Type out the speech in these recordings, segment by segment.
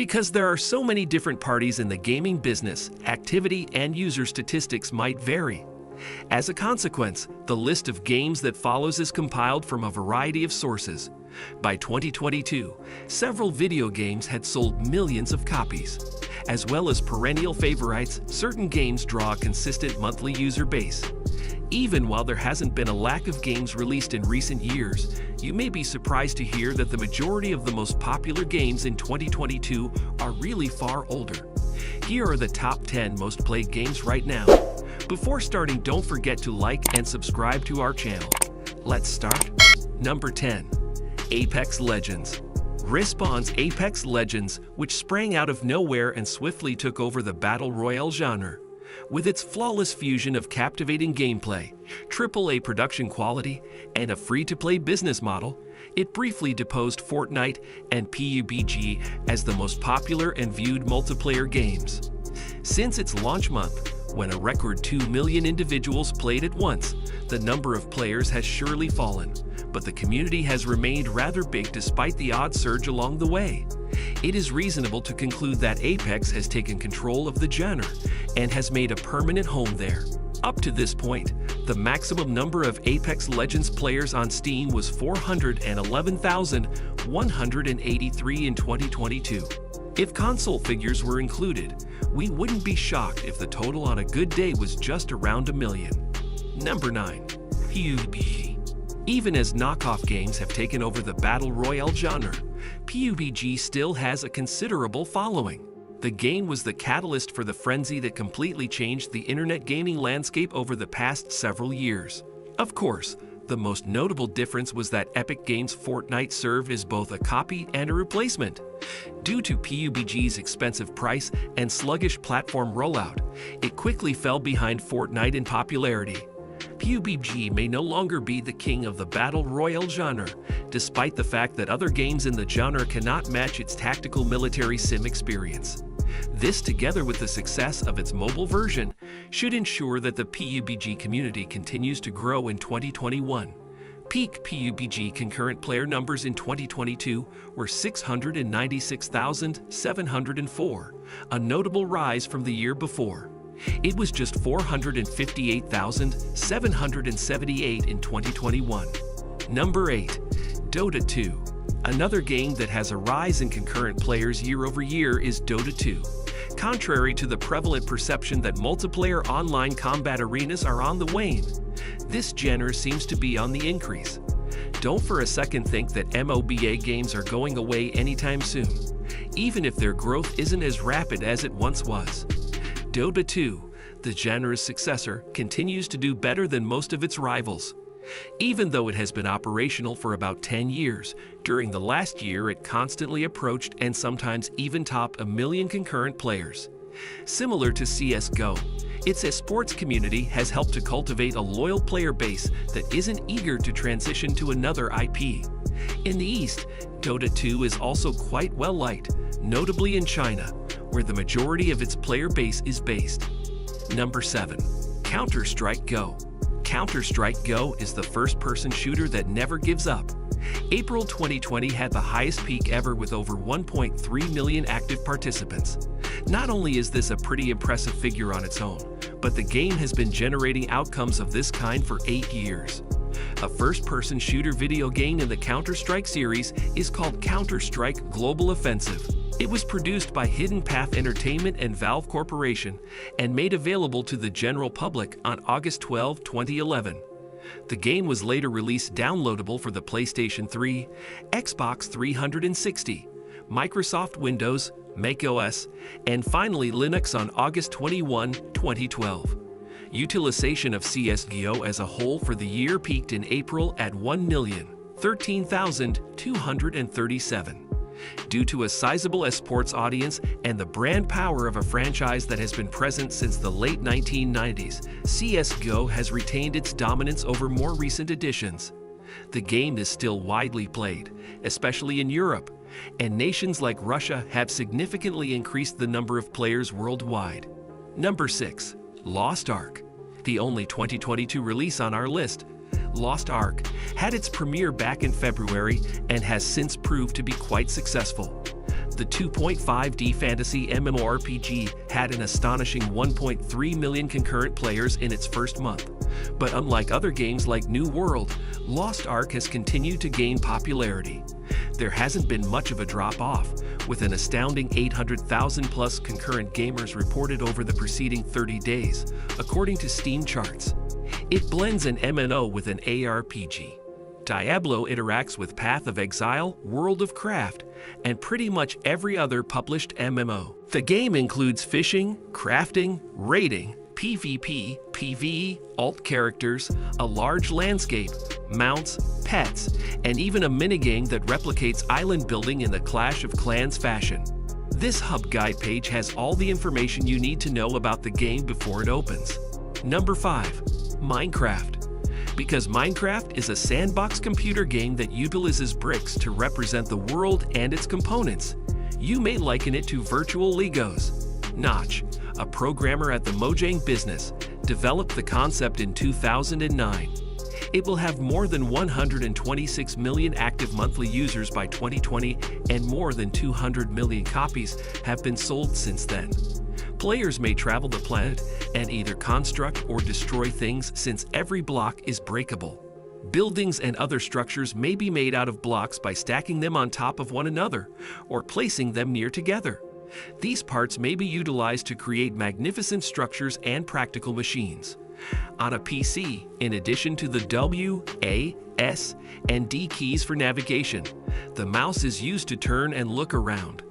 Because there are so many different parties in the gaming business, activity and user statistics might vary. As a consequence, the list of games that follows is compiled from a variety of sources. By 2022, several video games had sold millions of copies. As well as perennial favorites, certain games draw a consistent monthly user base. Even while there hasn't been a lack of games released in recent years, you may be surprised to hear that the majority of the most popular games in 2022 are really far older. Here are the top 10 most played games right now. Before starting, don't forget to like and subscribe to our channel. Let's start. Number 10. Apex Legends. Respawn's Apex Legends, which sprang out of nowhere and swiftly took over the Battle Royale genre. With its flawless fusion of captivating gameplay, AAA production quality, and a free-to-play business model, it briefly deposed Fortnite and PUBG as the most popular and viewed multiplayer games. Since its launch month, when a record 2 million individuals played at once, the number of players has surely fallen, but the community has remained rather big despite the odd surge along the way. It is reasonable to conclude that Apex has taken control of the genre and has made a permanent home there. Up to this point, the maximum number of Apex Legends players on Steam was 411,183 in 2022. If console figures were included, we wouldn't be shocked if the total on a good day was just around 1 million. Number 9. PUBG. Even as knockoff games have taken over the Battle Royale genre, PUBG still has a considerable following. The game was the catalyst for the frenzy that completely changed the internet gaming landscape over the past several years. Of course, the most notable difference was that Epic Games' Fortnite served as both a copy and a replacement. Due to PUBG's expensive price and sluggish platform rollout, it quickly fell behind Fortnite in popularity. PUBG may no longer be the king of the Battle Royale genre, despite the fact that other games in the genre cannot match its tactical military sim experience. This, together with the success of its mobile version, should ensure that the PUBG community continues to grow in 2021. Peak PUBG concurrent player numbers in 2022 were 696,704, a notable rise from the year before. It was just 458,778 in 2021. Number 8. Dota 2. Another game that has a rise in concurrent players year over year is Dota 2. Contrary to the prevalent perception that multiplayer online combat arenas are on the wane, this genre seems to be on the increase. Don't for a second think that MOBA games are going away anytime soon, even if their growth isn't as rapid as it once was. Dota 2, the genre's successor, continues to do better than most of its rivals. Even though it has been operational for about 10 years, during the last year it constantly approached and sometimes even topped 1 million concurrent players. Similar to CSGO, its esports community has helped to cultivate a loyal player base that isn't eager to transition to another IP. In the East, Dota 2 is also quite well liked, notably in China, where the majority of its player base is based. Number 7. Counter-Strike Go. Counter-Strike Go is the first-person shooter that never gives up. April 2020 had the highest peak ever with over 1.3 million active participants. Not only is this a pretty impressive figure on its own, but the game has been generating outcomes of this kind for 8 years. A first-person shooter video game in the Counter-Strike series is called Counter-Strike Global Offensive. It was produced by Hidden Path Entertainment and Valve Corporation and made available to the general public on August 12, 2011. The game was later released downloadable for the PlayStation 3, Xbox 360, Microsoft Windows, macOS, and finally Linux on August 21, 2012. Utilization of CSGO as a whole for the year peaked in April at 1,013,237. Due to a sizable esports audience and the brand power of a franchise that has been present since the late 1990s, CSGO has retained its dominance over more recent editions. The game is still widely played, especially in Europe, and nations like Russia have significantly increased the number of players worldwide. Number 6. Lost Ark. The only 2022 release on our list, Lost Ark had its premiere back in February and has since proved to be quite successful. The 2.5D fantasy MMORPG had an astonishing 1.3 million concurrent players in its first month. But unlike other games like New World, Lost Ark has continued to gain popularity. There hasn't been much of a drop-off, with an astounding 800,000 plus concurrent gamers reported over the preceding 30 days, according to Steam charts. It blends an MMO with an ARPG. Diablo interacts with Path of Exile, World of Craft, and pretty much every other published MMO. The game includes fishing, crafting, raiding, PvP, PvE, alt characters, a large landscape, mounts, pets, and even a minigame that replicates island building in the Clash of Clans fashion. This hub guide page has all the information you need to know about the game before it opens. Number 5. Minecraft. Because Minecraft is a sandbox computer game that utilizes bricks to represent the world and its components, you may liken it to virtual Legos. Notch, a programmer at the Mojang business, developed the concept in 2009. It will have more than 126 million active monthly users by 2020, and more than 200 million copies have been sold since then. Players may travel the planet and either construct or destroy things, since every block is breakable. Buildings and other structures may be made out of blocks by stacking them on top of one another or placing them near together. These parts may be utilized to create magnificent structures and practical machines. On a PC, in addition to the W, A, S, and D keys for navigation, the mouse is used to turn and look around.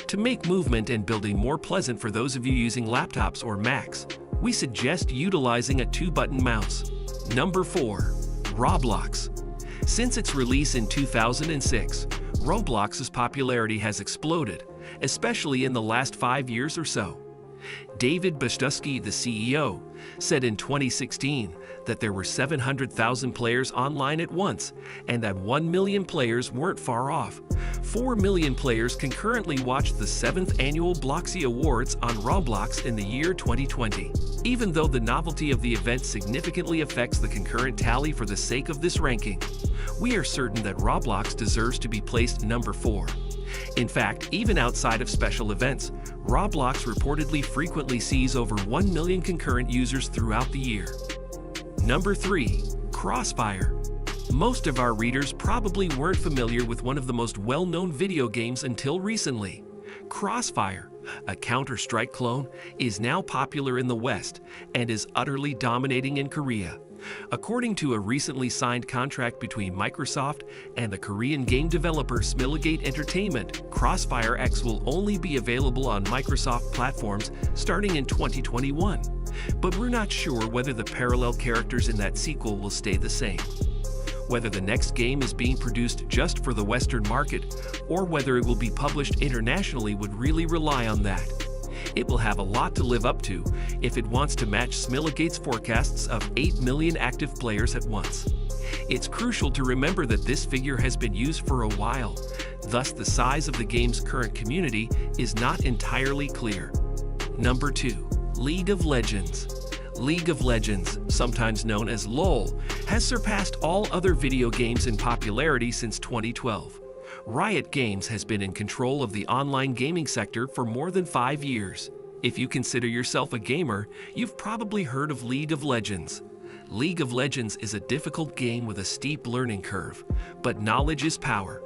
To make movement and building more pleasant for those of you using laptops or Macs, we suggest utilizing a 2-button mouse. Number 4. Roblox. Since its release in 2006, Roblox's popularity has exploded, especially in the last 5 years or so. David Baszucki, the CEO, said in 2016 that there were 700,000 players online at once, and that 1 million players weren't far off. 4 million players concurrently watched the 7th annual Bloxy Awards on Roblox in the year 2020. Even though the novelty of the event significantly affects the concurrent tally for the sake of this ranking, we are certain that Roblox deserves to be placed number 4. In fact, even outside of special events, Roblox reportedly frequently sees over 1 million concurrent users throughout the year. Number 3. Crossfire. Most of our readers probably weren't familiar with one of the most well-known video games until recently. Crossfire, a Counter-Strike clone, is now popular in the West and is utterly dominating in Korea. According to a recently signed contract between Microsoft and the Korean game developer Smilegate Entertainment, Crossfire X will only be available on Microsoft platforms starting in 2021. But we're not sure whether the parallel characters in that sequel will stay the same. Whether the next game is being produced just for the Western market, or whether it will be published internationally, would really rely on that. It will have a lot to live up to if it wants to match Smilegate's forecasts of 8 million active players at once. It's crucial to remember that this figure has been used for a while, thus the size of the game's current community is not entirely clear. Number 2. League of Legends. League of Legends, sometimes known as LoL, has surpassed all other video games in popularity since 2012. Riot Games has been in control of the online gaming sector for more than 5 years. If you consider yourself a gamer, you've probably heard of League of Legends. League of Legends is a difficult game with a steep learning curve, but knowledge is power.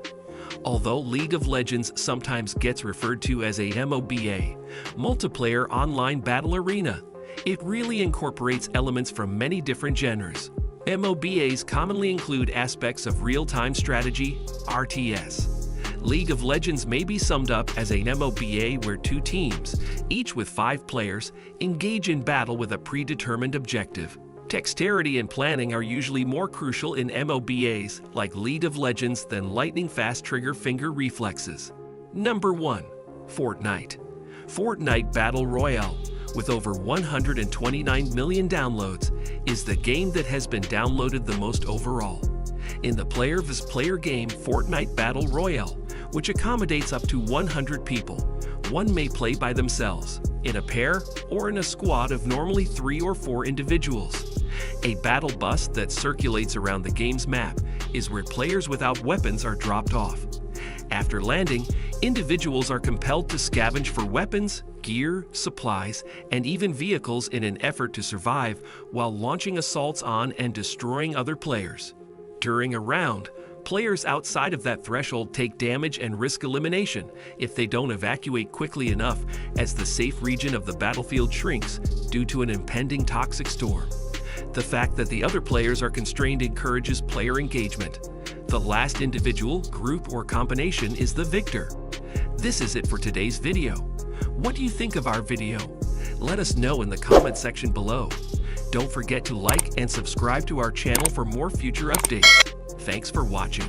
Although League of Legends sometimes gets referred to as a MOBA, Multiplayer Online Battle Arena, it really incorporates elements from many different genres. MOBAs commonly include aspects of real-time strategy, RTS. League of Legends may be summed up as an MOBA where 2 teams, each with 5 players, engage in battle with a predetermined objective. Dexterity and planning are usually more crucial in MOBAs like League of Legends than lightning-fast trigger finger reflexes. Number 1. Fortnite. Fortnite Battle Royale, with over 129 million downloads, is the game that has been downloaded the most overall. In the player vs. player game Fortnite Battle Royale, which accommodates up to 100 people, one may play by themselves, in a pair, or in a squad of normally 3 or 4 individuals. A battle bus that circulates around the game's map is where players without weapons are dropped off. After landing, individuals are compelled to scavenge for weapons, gear, supplies, and even vehicles in an effort to survive while launching assaults on and destroying other players. During a round, players outside of that threshold take damage and risk elimination if they don't evacuate quickly enough as the safe region of the battlefield shrinks due to an impending toxic storm. The fact that the other players are constrained encourages player engagement. The last individual, group, or combination is the victor. This is it for today's video. What do you think of our video? Let us know in the comment section below. Don't forget to like and subscribe to our channel for more future updates. Thanks for watching.